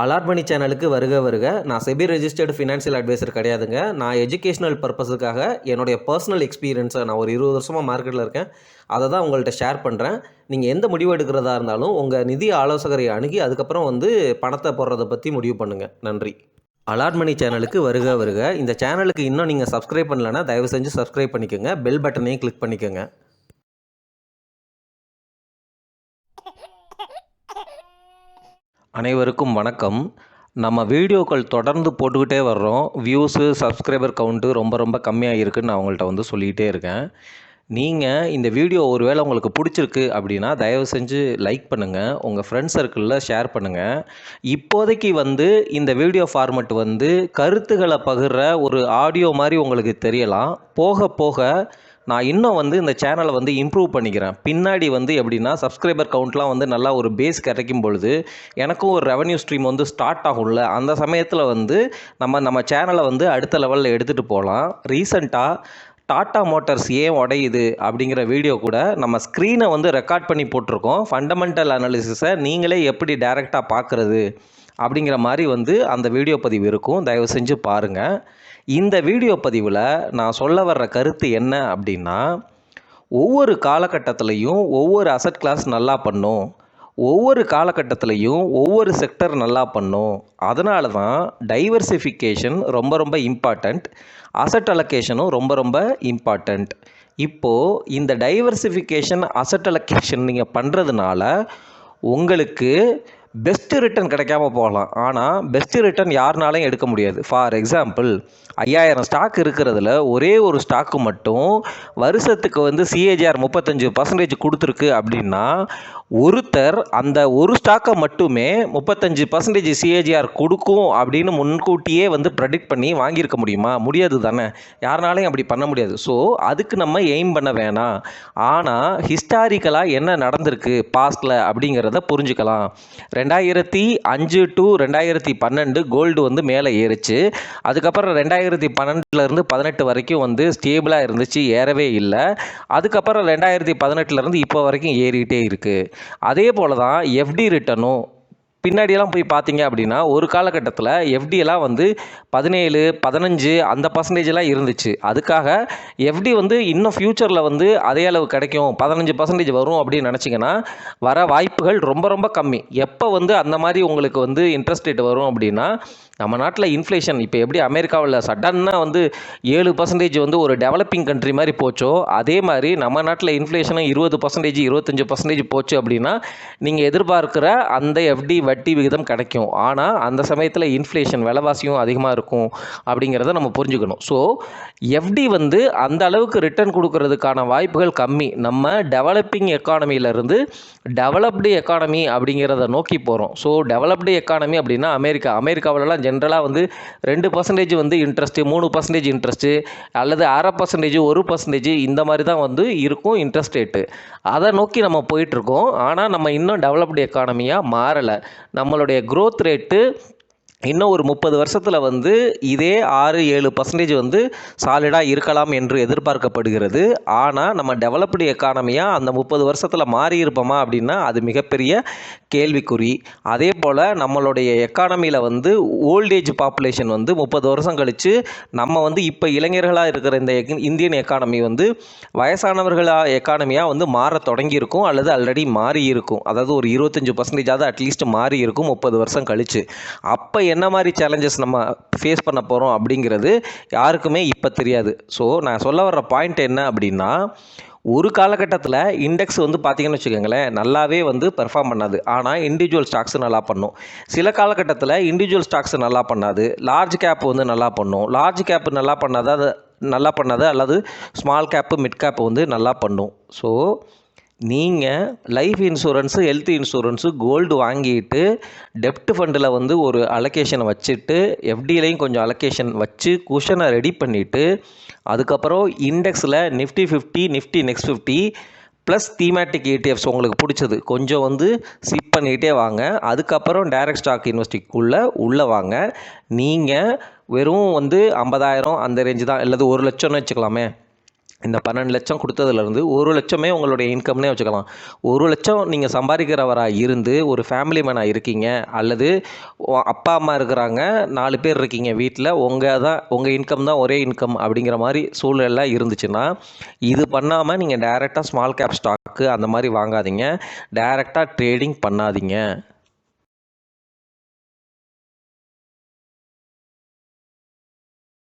Allot மணி சேனலுக்கு வருக வருக. நான் செபி ரெஜிஸ்டர்டு ஃபினான்ஷியல் அட்வைசர் கிடையாதுங்க. நான் எஜுகேஷனல் பர்பஸுக்காக என்னுடைய பர்சனல் எக்ஸ்பீரியன்ஸை நான் ஒரு 20 வருஷமாக மார்க்கெட்டில் இருக்கேன். அதை தான் உங்கள்கிட்ட ஷேர் பண்ணுறேன். நீங்கள் எந்த முடிவு எடுக்கிறதா இருந்தாலும் உங்கள் நிதி ஆலோசகரை அணுகி அதுக்கப்புறம் பணத்தை போடுறதை பற்றி முடிவு பண்ணுங்கள். நன்றி. அலாட் மணி சேனலுக்கு வருக வருக. இந்த சேனலுக்கு இன்னும் நீங்கள் சப்ஸ்கிரைப் பண்ணலைன்னா தயவு செஞ்சு சப்ஸ்கிரைப் பண்ணிக்கோங்க. பெல் பட்டனையும் கிளிக் பண்ணிக்கோங்க. அனைவருக்கும் வணக்கம். நம்ம வீடியோக்கள் தொடர்ந்து போட்டுக்கிட்டே வர்றோம். வியூஸு, சப்ஸ்கிரைபர் கவுண்ட்டு ரொம்ப கம்மியாக இருக்குதுன்னு நான் உங்கள்கிட்ட சொல்லிக்கிட்டே இருக்கேன். நீங்கள் இந்த வீடியோ ஒருவேளை உங்களுக்கு பிடிச்சிருக்கு அப்படின்னா தயவு செஞ்சு லைக் பண்ணுங்கள், உங்கள் ஃப்ரெண்ட்ஸ் சர்க்கிளில் ஷேர் பண்ணுங்கள். இப்போதைக்கு இந்த வீடியோ ஃபார்மெட் கருத்துக்களை பகிர்ற ஒரு ஆடியோ மாதிரி உங்களுக்கு தெரியலாம். போக போக நான் இன்னும் இந்த சேனலை இம்ப்ரூவ் பண்ணிக்கிறேன். பின்னாடி எப்படின்னா சப்ஸ்கிரைபர் கவுண்ட்லாம் நல்லா ஒரு பேஸ் கிடைக்கும் பொழுது எனக்கும் ஒரு ரெவன்யூ ஸ்ட்ரீம் ஸ்டார்ட் ஆகும்ல, அந்த சமயத்தில் நம்ம சேனலை அடுத்த லெவலில் எடுத்துகிட்டு போகலாம். ரீசெண்டாக டாட்டா மோட்டார்ஸ் ஏன் உடையுது அப்படிங்கிற வீடியோ கூட நம்ம ஸ்க்ரீனை ரெக்கார்ட் பண்ணி போட்டிருக்கோம். ஃபண்டமெண்டல் அனாலிசிஸை நீங்களே எப்படி டைரெக்டாக பார்க்குறது அப்படிங்கிற மாதிரி அந்த வீடியோ பதிவு இருக்கும். தயவு செஞ்சு பாருங்கள். இந்த வீடியோ பதிவில் நான் சொல்ல வர்ற கருத்து என்ன அப்படின்னா, ஒவ்வொரு காலகட்டத்திலையும் ஒவ்வொரு அசட் கிளாஸ் நல்லா பண்ணும், ஒவ்வொரு காலகட்டத்திலையும் ஒவ்வொரு செக்டர் நல்லா பண்ணும். அதனால தான் டைவர்சிஃபிகேஷன் ரொம்ப இம்பார்ட்டண்ட், அசட் அலோகேஷனும் ரொம்ப இம்பார்ட்டண்ட். இப்போது இந்த டைவர்சிஃபிகேஷன், அசட் அலோகேஷன் நீங்கள் பண்ணுறதுனால உங்களுக்கு பெஸ்ட்டு ரிட்டர்ன் கிடைக்காம போகலாம். ஆனால் பெஸ்ட்டு ரிட்டர்ன் யாருனாலையும் எடுக்க முடியாது. ஃபார் எக்ஸாம்பிள், 5000 ஸ்டாக் இருக்கிறதுல ஒரே ஒரு ஸ்டாக்கு மட்டும் வருஷத்துக்கு சிஏஜிஆர் 35% கொடுத்துருக்கு அப்படின்னா, ஒருத்தர் அந்த ஒரு ஸ்டாக்கை மட்டுமே 35% சிஏஜிஆர் கொடுக்கும் அப்படின்னு முன்கூட்டியே ப்ரெடிக்ட் பண்ணி வாங்கியிருக்க முடியுமா? முடியாது தானே. யாருனாலையும் அப்படி பண்ண முடியாது. ஸோ அதுக்கு நம்ம எய்ம் பண்ண வேணாம். ஆனால் ஹிஸ்டாரிக்கலாக என்ன நடந்திருக்கு பாஸ்டில் அப்படிங்கிறத புரிஞ்சுக்கலாம். 2005 to 2012 கோல்டு மேலே ஏறிச்சு. அதுக்கப்புறம் 2012 18 வரைக்கும் ஸ்டேபிளாக இருந்துச்சு, ஏறவே இல்லை. அதுக்கப்புறம் 2018 இப்போ வரைக்கும் ஏறிட்டே இருக்குது. அதே போல் தான் எஃப்டி ரிட்டர்னும். பின்னாடியெல்லாம் போய் பார்த்தீங்க அப்படின்னா ஒரு காலகட்டத்தில் எஃப்டியெல்லாம் 17, 15 அந்த பர்சன்டேஜெலாம் இருந்துச்சு. அதுக்காக எஃப்டி இன்னும் ஃப்யூச்சரில் அதே அளவு கிடைக்கும், 15% வரும் அப்படின்னு நினச்சிங்கன்னா வர வாய்ப்புகள் ரொம்ப கம்மி. எப்போ அந்த மாதிரி உங்களுக்கு இன்ட்ரெஸ்ட் ரேட் வரும் அப்படின்னா, நம்ம நாட்டில் இன்ஃப்ளேஷன் இப்போ எப்படி அமெரிக்காவில் சடன்னாக 7% ஒரு டெவலப்பிங் கண்ட்ரி மாதிரி போச்சோ, அதே மாதிரி நம்ம நாட்டில் இன்ஃப்ளேஷனும் 20%, 25% போச்சு அப்படின்னா நீங்கள் எதிர்பார்க்குற அந்த எஃப்டி வட்டி விகிதம் கிடைக்கும். ஆனால் அந்த சமயத்தில் இன்ஃப்ளேஷன், விலைவாசியும் அதிகமாக இருக்கும் அப்படிங்கிறத நம்ம புரிஞ்சுக்கணும். ஸோ எஃப்டி அந்த அளவுக்கு ரிட்டர்ன் கொடுக்கறதுக்கான வாய்ப்புகள் கம்மி. நம்ம டெவலப்பிங் எக்கானமியிலேருந்து டெவலப்டு எக்கானமி அப்படிங்கிறத நோக்கி போகிறோம். ஸோ டெவலப்டு எக்கானமி அப்படின்னா அமெரிக்காவிலலாம் ஜென்ரலாக 2% இன்ட்ரெஸ்ட்டு, 3% இன்ட்ரெஸ்ட்டு, அல்லது 0.5%, 1% இந்த மாதிரி தான் இருக்கும் இன்ட்ரெஸ்ட் ரேட்டு. அதை நோக்கி நம்ம போயிட்டுருக்கோம். ஆனால் நம்ம இன்னும் டெவலப்டு எக்கானமியாக மாறலை. நம்மளுடைய க்ரோத் ரேட்டு இன்னும் ஒரு 30 வருஷத்தில் இதே 6-7% சாலிடாக இருக்கலாம் என்று எதிர்பார்க்கப்படுகிறது. ஆனால் நம்ம டெவலப்டு எக்கானமியாக அந்த 30 வருஷத்தில் மாறி இருப்போமா அப்படின்னா அது மிகப்பெரிய கேள்விக்குறி. அதே போல் நம்மளுடைய எக்கானமியில் ஓல்டேஜ் பாப்புலேஷன் 30 வருஷம் கழித்து நம்ம இப்போ இளைஞர்களாக இருக்கிற இந்த இந்தியன் எக்கானமி வயசானவர்களாக எக்கானமியாக மாற தொடங்கியிருக்கும், அல்லது ஆல்ரெடி மாறி இருக்கும். அதாவது ஒரு 25% அட்லீஸ்ட் மாறி இருக்கும் 30 வருஷம் கழித்து. அப்போ என்ன மாதிரி சேலஞ்சஸ் நம்ம ஃபேஸ் பண்ண போகிறோம் அப்படிங்கிறது யாருக்குமே இப்போ தெரியாது. ஸோ நான் சொல்ல வர்ற பாயிண்ட் என்ன அப்படின்னா, ஒரு காலகட்டத்தில் இண்டெக்ஸ் பார்த்தீங்கன்னு வச்சுக்கோங்களேன், நல்லாவே பெர்ஃபார்ம் பண்ணாது. ஆனால் இண்டிவிஜுவல் ஸ்டாக்ஸ் நல்லா பண்ணும். சில காலகட்டத்தில் இண்டிவிஜுவல் ஸ்டாக்ஸ் நல்லா பண்ணாது, லார்ஜ் கேப் நல்லா பண்ணும். லார்ஜ் கேப் நல்லா பண்ணாது அல்லது ஸ்மால் கேப்பு, மிட் கேப் நல்லா பண்ணும். ஸோ நீங்கள் life insurance, health insurance, gold வாங்கிட்டு டெப்ட் ஃபண்டில் ஒரு அலோகேஷனை வச்சுட்டு எஃப்டிலையும் கொஞ்சம் அலோகேஷன் வச்சு குஷனை ரெடி பண்ணிவிட்டு அதுக்கப்புறம் இண்டெக்ஸில் Nifty 50, Nifty next 50 plus thematic ETFs உங்களுக்கு பிடிச்சது கொஞ்சம் சிப் பண்ணிகிட்டே வாங்க. அதுக்கப்புறம் டைரக்ட் ஸ்டாக் இன்வெஸ்டிங்குள்ளே வாங்க. நீங்கள் வெறும் 50,000 அந்த ரேஞ்சு தான், அல்லது 1 லட்சம்னு வச்சுக்கலாமே, இந்த 12 லட்சம் கொடுத்ததுலேருந்து 1 லட்சமே உங்களுடைய இன்கம்னே வச்சுக்கலாம். 1 லட்சம் நீங்கள் சம்பாதிக்கிறவராக இருந்து ஒரு ஃபேமிலி மேனாக இருக்கீங்க, அல்லது அப்பா அம்மா இருக்கிறாங்க, 4 பேர் இருக்கீங்க வீட்டில், உங்கள் இன்கம் தான் ஒரே இன்கம் அப்படிங்கிற மாதிரி சூழ்நிலை இருந்துச்சுன்னா, இது பண்ணாமல் நீங்கள் டைரெக்டாக ஸ்மால் கேப் ஸ்டாக்கு அந்த மாதிரி வாங்காதீங்க, டைரெக்டாக ட்ரேடிங் பண்ணாதீங்க.